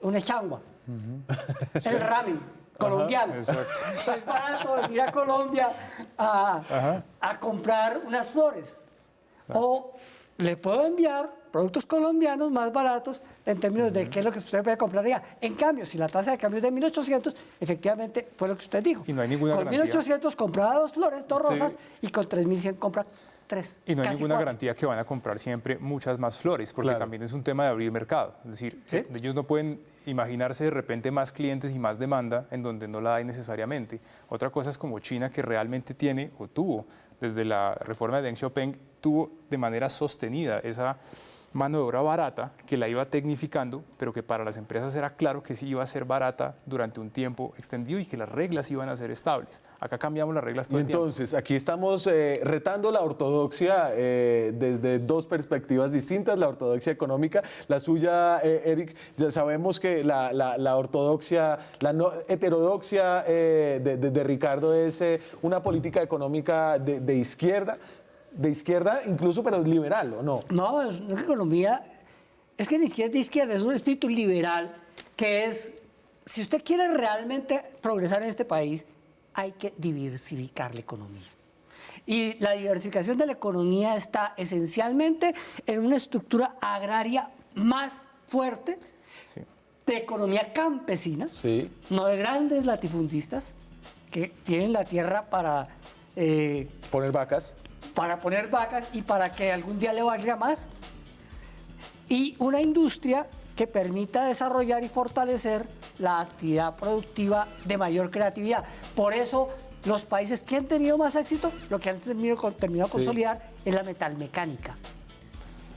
[SPEAKER 2] un echangua, el ramen colombiano. Es barato venir a Colombia a comprar unas flores. O le puedo enviar productos colombianos más baratos en términos de qué es lo que usted puede comprar allá. En cambio, si la tasa de cambio es de 1.800, efectivamente fue lo que usted dijo.
[SPEAKER 3] Y no hay ninguna
[SPEAKER 2] con
[SPEAKER 3] garantía.
[SPEAKER 2] 1.800 compraba 2 flores, 2 rosas, y con 3.100 compra 3.
[SPEAKER 3] Y no hay
[SPEAKER 2] casi
[SPEAKER 3] ninguna
[SPEAKER 2] 4.
[SPEAKER 3] garantía que van a comprar siempre muchas más flores, porque también es un tema de abrir mercado. Es decir, ellos no pueden imaginarse de repente más clientes y más demanda en donde no la hay necesariamente. Otra cosa es como China, que realmente tiene o tuvo, desde la reforma de Deng Xiaoping, tuvo de manera sostenida esa mano de obra barata que la iba tecnificando, pero que para las empresas era claro que sí iba a ser barata durante un tiempo extendido y que las reglas iban a ser estables. Acá cambiamos las reglas todo el tiempo.
[SPEAKER 1] Entonces, aquí estamos retando la ortodoxia desde 2 perspectivas distintas, la ortodoxia económica, la suya, Eric, ya sabemos que la ortodoxia, la no, heterodoxia de Ricardo es una política económica de izquierda incluso, pero liberal, ¿o no?
[SPEAKER 2] No, es una economía, es que ni siquiera es de izquierda, es un espíritu liberal que es, si usted quiere realmente progresar en este país, hay que diversificar la economía. Y la diversificación de la economía está esencialmente en una estructura agraria más fuerte, de economía campesina, no de grandes latifundistas que tienen la tierra para
[SPEAKER 1] poner vacas.
[SPEAKER 2] Para poner vacas y para que algún día le valga más. Y una industria que permita desarrollar y fortalecer la actividad productiva de mayor creatividad. Por eso, los países que han tenido más éxito, lo que han terminado a consolidar es la metalmecánica.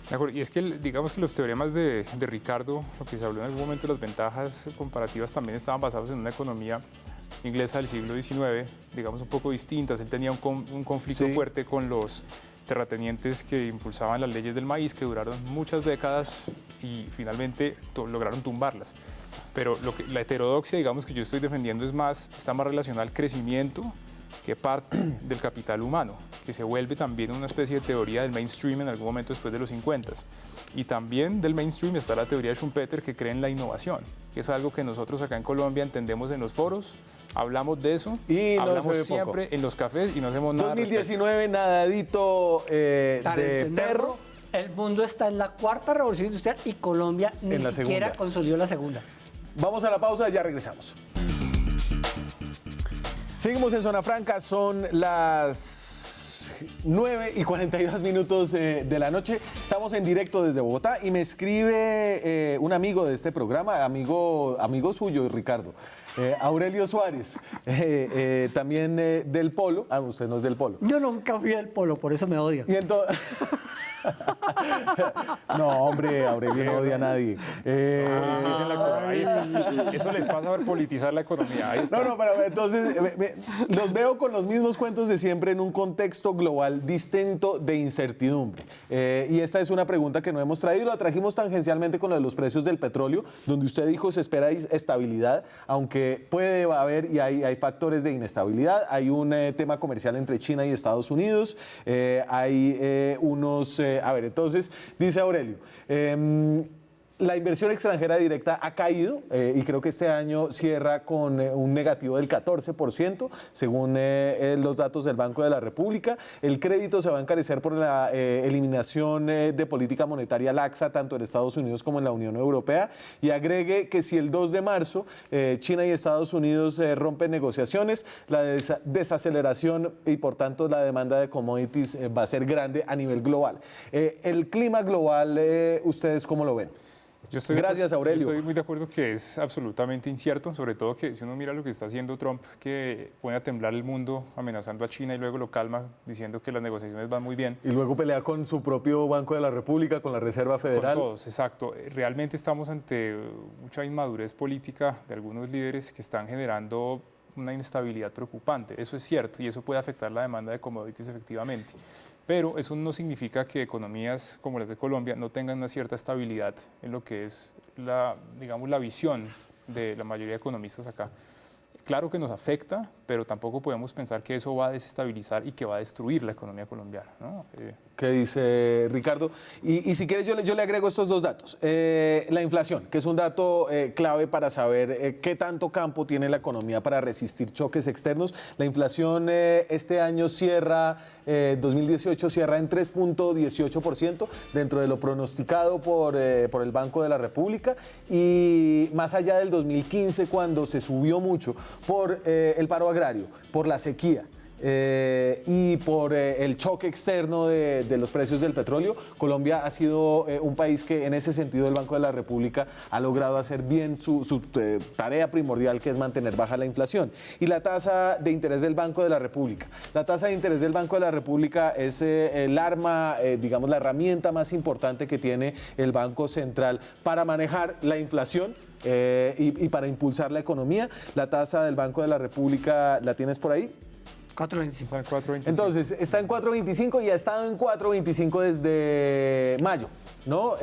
[SPEAKER 3] De acuerdo. Y es que digamos que los teoremas de Ricardo, lo que se habló en algún momento de las ventajas comparativas, también estaban basados en una economía inglesa del siglo XIX, digamos un poco distintas. Él tenía un conflicto fuerte con los terratenientes que impulsaban las leyes del maíz, que duraron muchas décadas y finalmente lograron tumbarlas. Pero la heterodoxia, digamos, que yo estoy defendiendo está más relacionada al crecimiento que parte del capital humano, que se vuelve también una especie de teoría del mainstream en algún momento después de los 50. Y también del mainstream está la teoría de Schumpeter, que cree en la innovación, que es algo que nosotros acá en Colombia entendemos en los foros, hablamos de eso, y hablamos siempre en los cafés y no hacemos nada.
[SPEAKER 1] 2019, nadadito de perro.
[SPEAKER 2] El mundo está en la 4ª revolución industrial y Colombia ni siquiera consolidó la 2ª.
[SPEAKER 1] Vamos a la pausa, ya regresamos. Seguimos en Zona Franca, son las 9:42 de la noche. Estamos en directo desde Bogotá y me escribe un amigo de este programa, amigo suyo, Ricardo, Aurelio Suárez, también del Polo. Ah, usted no es del Polo.
[SPEAKER 2] Yo nunca fui del Polo, por eso me odia.
[SPEAKER 1] Y entonces... No, hombre, Aurelio no odia a nadie.
[SPEAKER 3] Dicen la economía, ahí está. Eso les pasa por politizar la economía. Ahí está.
[SPEAKER 1] No, pero entonces los veo con los mismos cuentos de siempre en un contexto global distinto de incertidumbre. Y esta es una pregunta que no hemos traído, la trajimos tangencialmente con lo de los precios del petróleo, donde usted dijo se espera estabilidad, aunque puede haber y hay factores de inestabilidad. Hay un tema comercial entre China y Estados Unidos, hay unos... a ver, entonces, dice Aurelio, la inversión extranjera directa ha caído y creo que este año cierra con un negativo del 14%, según los datos del Banco de la República. El crédito se va a encarecer por la eliminación de política monetaria laxa, tanto en Estados Unidos como en la Unión Europea. Y agregue que si el 2 de marzo China y Estados Unidos rompen negociaciones, la desaceleración y por tanto la demanda de commodities va a ser grande a nivel global. El clima global, ¿ustedes cómo lo ven? Gracias, Aurelio.
[SPEAKER 3] Yo estoy muy de acuerdo que es absolutamente incierto, sobre todo que si uno mira lo que está haciendo Trump, que pone a temblar el mundo amenazando a China y luego lo calma diciendo que las negociaciones van muy bien.
[SPEAKER 1] Y luego pelea con su propio Banco de la República, con la Reserva Federal.
[SPEAKER 3] Con todos, exacto. Realmente estamos ante mucha inmadurez política de algunos líderes que están generando una inestabilidad preocupante. Eso es cierto y eso puede afectar la demanda de commodities efectivamente. Pero eso no significa que economías como las de Colombia no tengan una cierta estabilidad en lo que es digamos, la visión de la mayoría de economistas acá. Claro que nos afecta, pero tampoco podemos pensar que eso va a desestabilizar y que va a destruir la economía colombiana, ¿no?
[SPEAKER 1] ¿Qué dice Ricardo? Y si quieres yo le agrego estos dos datos. La inflación, que es un dato clave para saber qué tanto campo tiene la economía para resistir choques externos. La inflación este año cierra, 2018 cierra en 3.18%, dentro de lo pronosticado por el Banco de la República, y más allá del 2015, cuando se subió mucho por el paro agrario, por la sequía y por el choque externo de los precios del petróleo. Colombia ha sido un país que en ese sentido el Banco de la República ha logrado hacer bien su tarea primordial, que es mantener baja la inflación. Y la tasa de interés del Banco de la República. La tasa de interés del Banco de la República es el arma, digamos la herramienta más importante que tiene el Banco Central para manejar la inflación y para impulsar la economía. La tasa del Banco de la República, ¿la tienes por ahí?
[SPEAKER 2] 4.25.
[SPEAKER 3] Está en 4.25.
[SPEAKER 1] Entonces, está en 4.25 y ha estado en 4.25 desde mayo, ¿no?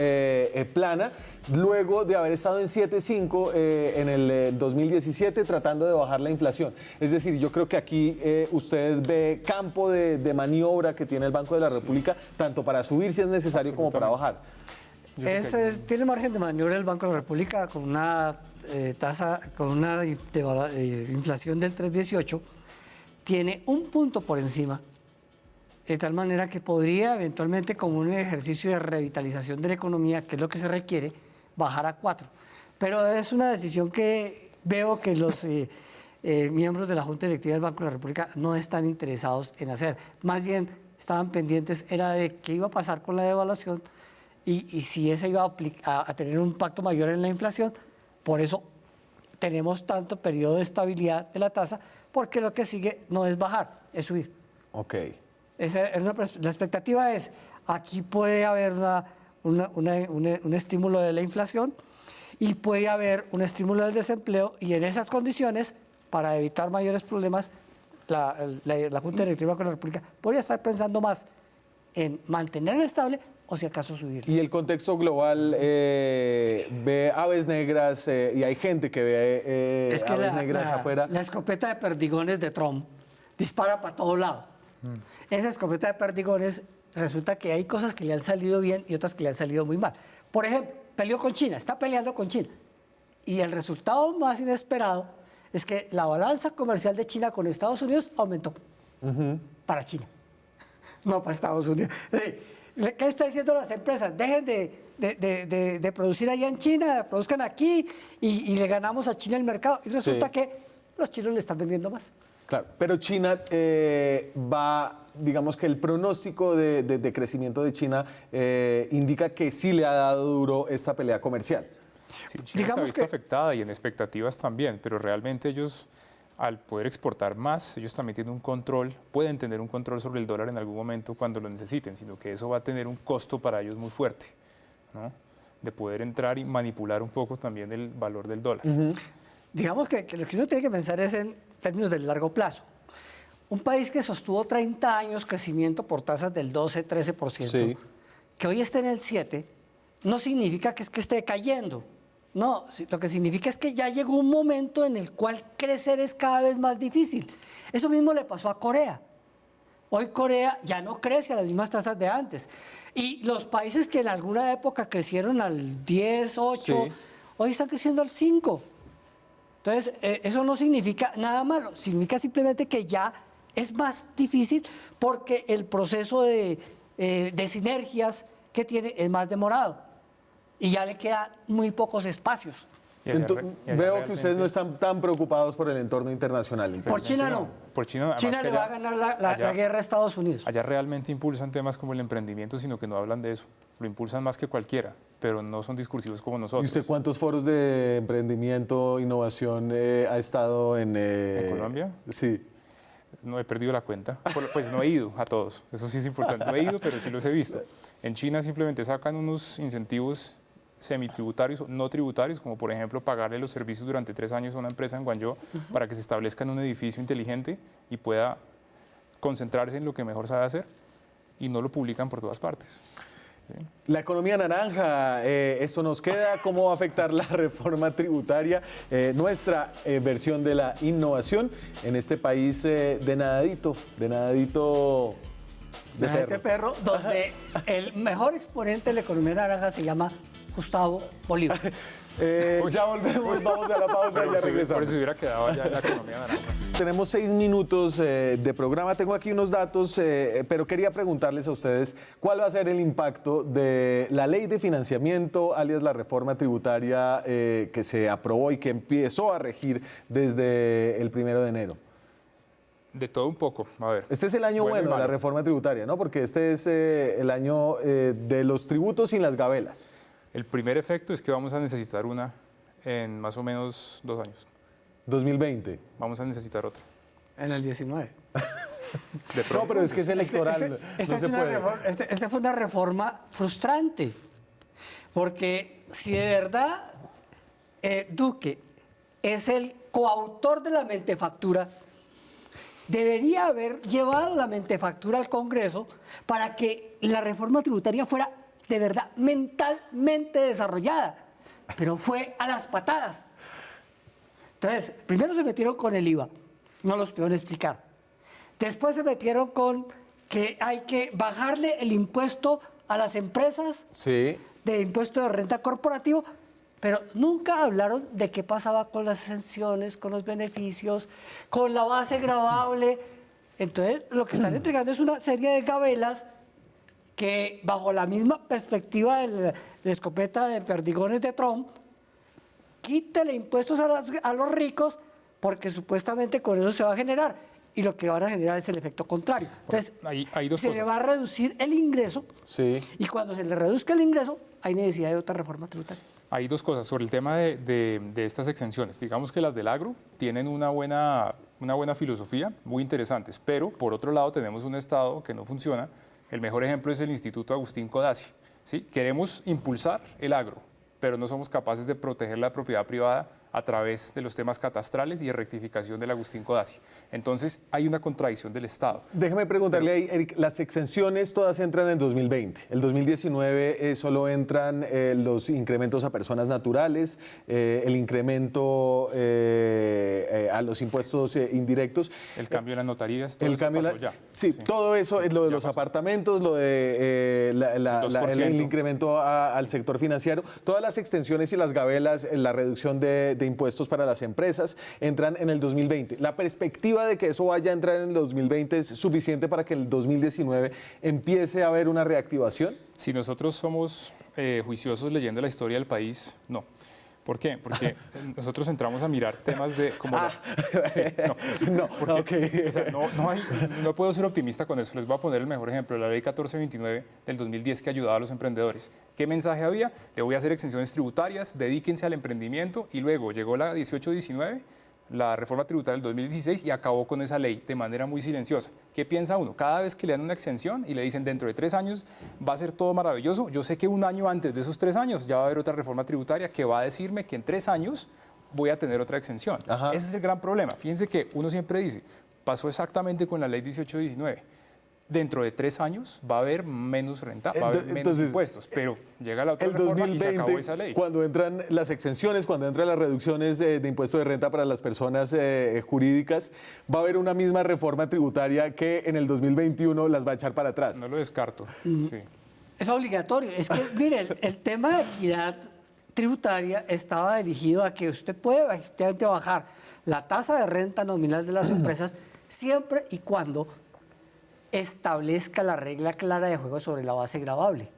[SPEAKER 1] Plana, luego de haber estado en 7.5 en el 2017 tratando de bajar la inflación. Es decir, yo creo que aquí usted ve campo de maniobra que tiene el Banco de la República, tanto para subir si es necesario como para bajar.
[SPEAKER 2] Tiene margen de maniobra el Banco de la República con una tasa, con una inflación del 3.18, tiene un punto por encima, de tal manera que podría eventualmente, como un ejercicio de revitalización de la economía, que es lo que se requiere, bajar a 4. Pero es una decisión que veo que los miembros de la Junta Directiva del Banco de la República no están interesados en hacer. Más bien estaban pendientes era de qué iba a pasar con la devaluación y si esa iba a tener un impacto mayor en la inflación. Por eso tenemos tanto periodo de estabilidad de la tasa, porque lo que sigue no es bajar, es subir.
[SPEAKER 1] Ok.
[SPEAKER 2] La expectativa es, aquí puede haber un estímulo de la inflación y puede haber un estímulo del desempleo, y en esas condiciones, para evitar mayores problemas, la Junta Directiva de la República podría estar pensando más en mantenerlo estable o si acaso subir.
[SPEAKER 1] Y el contexto global ve aves negras y hay gente que ve aves negras afuera.
[SPEAKER 2] La escopeta de perdigones de Trump dispara para todo lado. Esa escopeta de perdigones, resulta que hay cosas que le han salido bien y otras que le han salido muy mal. Por ejemplo, peleó con China, está peleando con China. Y el resultado más inesperado es que la balanza comercial de China con Estados Unidos aumentó para China, no para Estados Unidos. ¿Qué está diciendo las empresas? Dejen de producir allá en China, produzcan aquí y le ganamos a China el mercado. Y resulta que los chinos le están vendiendo más.
[SPEAKER 1] Claro, pero China digamos que el pronóstico de crecimiento de China indica que sí le ha dado duro esta pelea comercial.
[SPEAKER 3] Sí, China se ha visto afectada y en expectativas también, pero realmente ellos al poder exportar más, ellos también tienen un control, pueden tener un control sobre el dólar en algún momento cuando lo necesiten, sino que eso va a tener un costo para ellos muy fuerte, ¿no? De poder entrar y manipular un poco también el valor del dólar.
[SPEAKER 2] Digamos que lo que uno tiene que pensar es en términos del largo plazo. Un país que sostuvo 30 años crecimiento por tasas del 12, 13%,
[SPEAKER 1] Sí.
[SPEAKER 2] que hoy esté en el 7%, no significa que esté cayendo. No, lo que significa es que ya llegó un momento en el cual crecer es cada vez más difícil. Eso mismo le pasó a Corea. Hoy Corea ya no crece a las mismas tasas de antes. Y los países que en alguna época crecieron al 10, 8,
[SPEAKER 1] Sí.
[SPEAKER 2] hoy están creciendo al 5. Entonces, eso no significa nada malo, significa simplemente que ya es más difícil porque el proceso de sinergias que tiene es más demorado y ya le quedan muy pocos espacios.
[SPEAKER 3] Y allá
[SPEAKER 1] Veo que ustedes no
[SPEAKER 3] realmente-
[SPEAKER 1] están tan preocupados por el entorno internacional.
[SPEAKER 2] Por China no.
[SPEAKER 3] Por China, además
[SPEAKER 2] China
[SPEAKER 3] que
[SPEAKER 2] le
[SPEAKER 3] allá-
[SPEAKER 2] va a ganar la
[SPEAKER 3] allá-
[SPEAKER 2] guerra a Estados Unidos.
[SPEAKER 3] Allá realmente impulsan temas como el emprendimiento, sino que no hablan de eso. Lo impulsan más que cualquiera, pero no son discursivos como
[SPEAKER 1] ¿Y
[SPEAKER 3] nosotros.
[SPEAKER 1] usted cuántos foros de emprendimiento, innovación ha estado en...
[SPEAKER 3] ¿En Colombia?
[SPEAKER 1] Sí.
[SPEAKER 3] No he perdido la cuenta. Pues no he ido a todos, eso sí es importante. No he ido, pero sí los he visto. En China simplemente sacan unos incentivos semitributarios o no tributarios, como por ejemplo pagarle los servicios durante 3 años a una empresa en Guangzhou para que se establezca en un edificio inteligente y pueda concentrarse en lo que mejor sabe hacer, y no lo publican por todas partes.
[SPEAKER 1] La economía naranja, esto nos queda. ¿Cómo va a afectar la reforma tributaria? Nuestra versión de la innovación en este país de nadadito de
[SPEAKER 2] La gente
[SPEAKER 1] perro.
[SPEAKER 2] perro, donde el mejor exponente de la economía naranja se llama Gustavo Bolívar.
[SPEAKER 1] Ya volvemos, vamos a la pausa y ya
[SPEAKER 3] Por eso
[SPEAKER 1] regresamos.
[SPEAKER 3] se hubiera quedado allá en la economía naranja.
[SPEAKER 1] Tenemos 6 minutos de programa. Tengo aquí unos datos, pero quería preguntarles a ustedes cuál va a ser el impacto de la ley de financiamiento, alias la reforma tributaria que se aprobó y que empezó a regir desde el 1 de enero.
[SPEAKER 3] De todo un poco, a ver.
[SPEAKER 1] Este es el año
[SPEAKER 3] Bueno y
[SPEAKER 1] bueno de la
[SPEAKER 3] malo.
[SPEAKER 1] reforma tributaria, ¿no? Porque este es el año de los tributos sin las gabelas.
[SPEAKER 3] El primer efecto es que vamos a necesitar una en más o menos 2 años.
[SPEAKER 1] 2020.
[SPEAKER 3] Vamos a necesitar otra.
[SPEAKER 2] En el 19.
[SPEAKER 3] De
[SPEAKER 1] No,
[SPEAKER 3] pronto.
[SPEAKER 1] pero es que es electoral.
[SPEAKER 2] Esta
[SPEAKER 1] no se puede.
[SPEAKER 2] esta fue una reforma frustrante, porque si de verdad Duque es el coautor de la mentefactura, debería haber llevado la mentefactura al Congreso para que la reforma tributaria fuera de verdad mentalmente desarrollada, pero fue a las patadas. Entonces, primero se metieron con el IVA, no los pudieron explicar. Después se metieron con que hay que bajarle el impuesto a las empresas,
[SPEAKER 1] Sí.
[SPEAKER 2] de impuesto de renta corporativo, pero nunca hablaron de qué pasaba con las exenciones, con los beneficios, con la base gravable. Entonces, lo que están entregando es una serie de gabelas que, bajo la misma perspectiva de la escopeta de perdigones de Trump, quítale impuestos a los ricos, porque supuestamente con eso se va a generar. Y lo que van a generar es el efecto contrario. Entonces,
[SPEAKER 3] Hay dos
[SPEAKER 2] se le
[SPEAKER 3] cosas.
[SPEAKER 2] va a reducir el ingreso,
[SPEAKER 1] Sí.
[SPEAKER 2] y cuando se le reduzca el ingreso, hay necesidad de otra reforma tributaria.
[SPEAKER 3] Hay dos cosas sobre el tema de estas exenciones. Digamos que las del agro tienen una buena filosofía, muy interesantes, pero por otro lado tenemos un Estado que no funciona. El mejor ejemplo es el Instituto Agustín Codazzi, ¿sí? Queremos impulsar el agro, pero no somos capaces de proteger la propiedad privada a través de los temas catastrales y de rectificación del Agustín Codazzi. Entonces hay una contradicción del Estado.
[SPEAKER 1] Déjeme preguntarle ahí, Eric, las exenciones todas entran en 2020. El 2019 solo entran los incrementos a personas naturales, el incremento a los impuestos indirectos.
[SPEAKER 3] El cambio de las notarías, todo
[SPEAKER 1] El
[SPEAKER 3] eso
[SPEAKER 1] cambio,
[SPEAKER 3] pasó ya.
[SPEAKER 1] sí, todo eso, es lo de
[SPEAKER 3] Ya
[SPEAKER 1] los
[SPEAKER 3] pasó.
[SPEAKER 1] apartamentos, lo de el
[SPEAKER 3] 2%.
[SPEAKER 1] incremento al sector financiero, todas las extensiones y las gabelas, la reducción de impuestos para las empresas, entran en el 2020. ¿La perspectiva de que eso vaya a entrar en el 2020 es suficiente para que en el 2019 empiece a haber una reactivación?
[SPEAKER 3] Si nosotros somos juiciosos leyendo la historia del país, no. ¿Por qué? Porque nosotros entramos a mirar temas de como
[SPEAKER 1] No,
[SPEAKER 3] porque,
[SPEAKER 1] ok.
[SPEAKER 3] o sea, no puedo ser optimista con eso. Les voy a poner el mejor ejemplo, la ley 1429 del 2010 que ayudaba a los emprendedores. ¿Qué mensaje había? Le voy a hacer exenciones tributarias, dedíquense al emprendimiento, y luego llegó la 1819 la reforma tributaria del 2016 y acabó con esa ley de manera muy silenciosa. ¿Qué piensa uno? Cada vez que le dan una exención y le dicen dentro de 3 años va a ser todo maravilloso, yo sé que un año antes de esos 3 años ya va a haber otra reforma tributaria que va a decirme que en 3 años voy a tener otra exención.
[SPEAKER 1] Ajá.
[SPEAKER 3] Ese es el gran problema. Fíjense que uno siempre dice, pasó exactamente con la ley 1819. Dentro de 3 años va a haber menos renta, va a haber menos impuestos, pero llega la otra
[SPEAKER 1] El
[SPEAKER 3] reforma y se
[SPEAKER 1] 2020,
[SPEAKER 3] acabó esa ley.
[SPEAKER 1] cuando entran las exenciones, cuando entran las reducciones de impuesto de renta para las personas jurídicas, va a haber una misma reforma tributaria que en el 2021 las va a echar para atrás.
[SPEAKER 3] No lo descarto. Sí.
[SPEAKER 2] Es obligatorio. Es que, mire, el tema de equidad tributaria estaba dirigido a que usted puede efectivamente bajar la tasa de renta nominal de las empresas siempre y cuando establezca la regla clara de juego sobre la base gravable.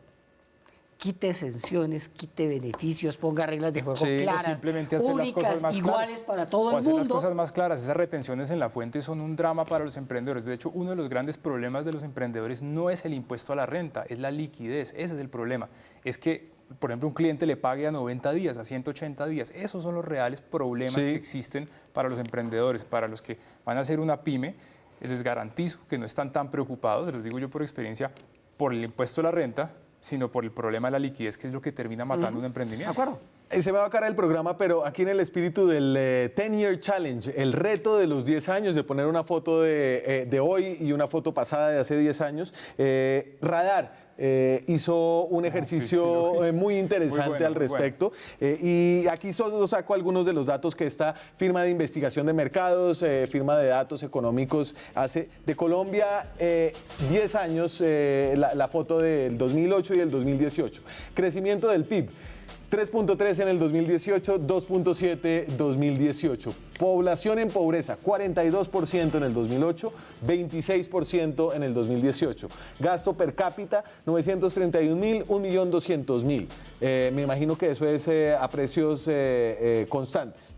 [SPEAKER 2] Quite exenciones, quite beneficios, ponga reglas de juego
[SPEAKER 1] Sí,
[SPEAKER 2] claras,
[SPEAKER 3] Simplemente hacer las
[SPEAKER 2] únicas,
[SPEAKER 3] cosas más
[SPEAKER 2] iguales
[SPEAKER 3] claras.
[SPEAKER 2] para todo
[SPEAKER 3] O
[SPEAKER 2] el
[SPEAKER 3] hacer las
[SPEAKER 2] mundo.
[SPEAKER 3] cosas más claras. Esas retenciones en la fuente son un drama para los emprendedores. De hecho, uno de los grandes problemas de los emprendedores no es el impuesto a la renta, es la liquidez. Ese es el problema. Es que, por ejemplo, un cliente le pague a 90 días, a 180 días. Esos son los reales problemas
[SPEAKER 1] Sí.
[SPEAKER 3] que existen para los emprendedores, para los que van a hacer una pyme. Les garantizo que no están tan preocupados, se los digo yo por experiencia, por el impuesto a la renta, sino por el problema de la liquidez, que es lo que termina matando un
[SPEAKER 2] ¿De
[SPEAKER 3] emprendimiento.
[SPEAKER 2] acuerdo?
[SPEAKER 1] Se va a acabar el programa, pero aquí en el espíritu del 10-Year Challenge, el reto de los 10 años, de poner una foto de hoy y una foto pasada de hace 10 años, Radar hizo un ejercicio
[SPEAKER 3] sí, lo vi.
[SPEAKER 1] muy interesante
[SPEAKER 3] Muy bueno,
[SPEAKER 1] al
[SPEAKER 3] muy bueno.
[SPEAKER 1] respecto. Y aquí solo saco algunos de los datos que esta firma de investigación de mercados, firma de datos económicos, hace de Colombia 10 años, la foto del 2008 y el 2018. Crecimiento del PIB. 3.3 en el 2018, 2.7 2018. Población en pobreza, 42% en el 2008, 26% en el 2018. Gasto per cápita, 931.000, 1.200.000. Me imagino que eso es a precios constantes.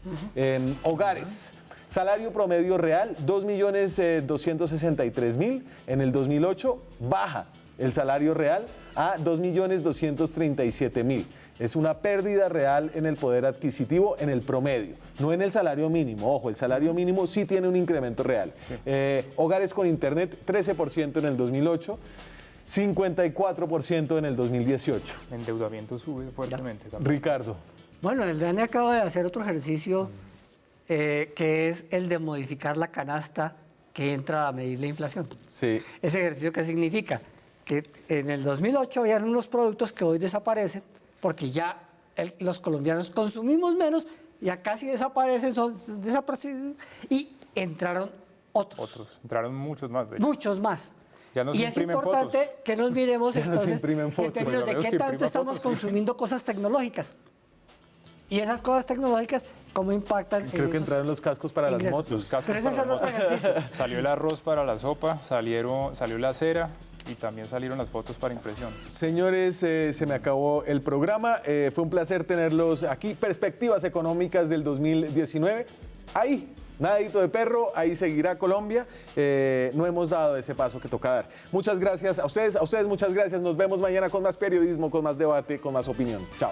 [SPEAKER 1] Hogares. Salario promedio real, 2.263.000. En el 2008 baja el salario real a 2.237.000. Es una pérdida real en el poder adquisitivo en el promedio, no en el salario mínimo. Ojo, el salario mínimo sí tiene un incremento real.
[SPEAKER 3] Sí.
[SPEAKER 1] Hogares con internet, 13% en el 2008, 54% en el 2018.
[SPEAKER 3] El endeudamiento sube fuertemente también.
[SPEAKER 1] Ricardo.
[SPEAKER 2] Bueno, el DANE acaba de hacer otro ejercicio que es el de modificar la canasta que entra a medir la inflación.
[SPEAKER 1] Sí.
[SPEAKER 2] ¿Ese ejercicio qué significa? Que en el 2008 habían unos productos que hoy desaparecen porque ya los colombianos consumimos menos, ya casi desaparecen, desaparecidos, y entraron otros.
[SPEAKER 3] Entraron muchos más, de hecho.
[SPEAKER 2] Muchos más.
[SPEAKER 3] Ya no se
[SPEAKER 2] Y es
[SPEAKER 3] imprimen
[SPEAKER 2] importante
[SPEAKER 3] fotos.
[SPEAKER 2] que nos miremos
[SPEAKER 1] Ya no se
[SPEAKER 2] entonces
[SPEAKER 1] imprimen fotos.
[SPEAKER 2] en términos
[SPEAKER 3] Pues,
[SPEAKER 2] de
[SPEAKER 3] a menos
[SPEAKER 2] qué
[SPEAKER 3] que
[SPEAKER 2] tanto
[SPEAKER 3] imprima
[SPEAKER 2] estamos
[SPEAKER 3] fotos, sí.
[SPEAKER 2] consumiendo cosas tecnológicas. Y esas cosas tecnológicas, ¿cómo impactan
[SPEAKER 1] Creo
[SPEAKER 2] en
[SPEAKER 1] que
[SPEAKER 2] esos
[SPEAKER 1] entraron los cascos para las
[SPEAKER 2] ingresos?
[SPEAKER 1] motos.
[SPEAKER 3] Los cascos
[SPEAKER 2] Pero ese es
[SPEAKER 3] para
[SPEAKER 2] el
[SPEAKER 3] las
[SPEAKER 2] otro
[SPEAKER 3] motos.
[SPEAKER 2] ejercicio.
[SPEAKER 3] Salió el arroz para la sopa, salió la cera y también salieron las fotos para impresión.
[SPEAKER 1] Señores, se me acabó el programa. Fue un placer tenerlos aquí. Perspectivas económicas del 2019. Ahí, nadito de perro, ahí seguirá Colombia. No hemos dado ese paso que toca dar. Muchas gracias a ustedes muchas gracias. Nos vemos mañana con más periodismo, con más debate, con más opinión. Chao.